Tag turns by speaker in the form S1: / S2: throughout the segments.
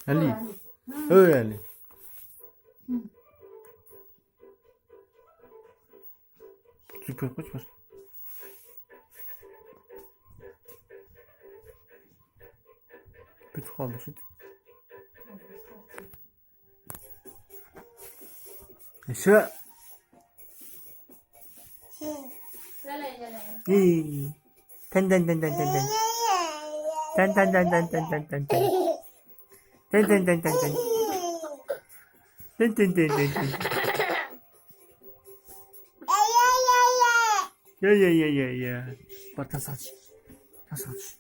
S1: Ali. Öyle Ali. Süper kaç var? Bir tık kaldı şimdi. Eşe. İyi. Ten. Ten. Ten. Ya. Bak saç. Saç.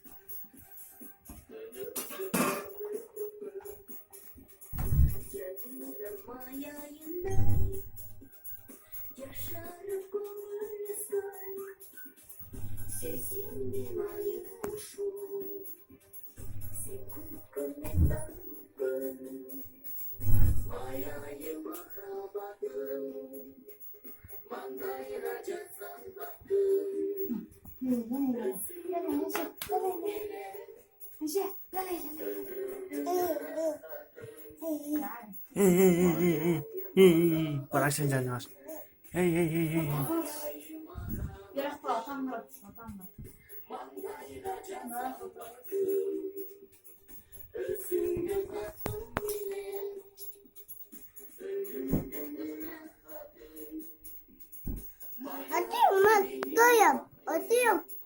S1: Bırak sen canını var. Hey.
S2: Atıyorum ben. Doyum. Atıyorum.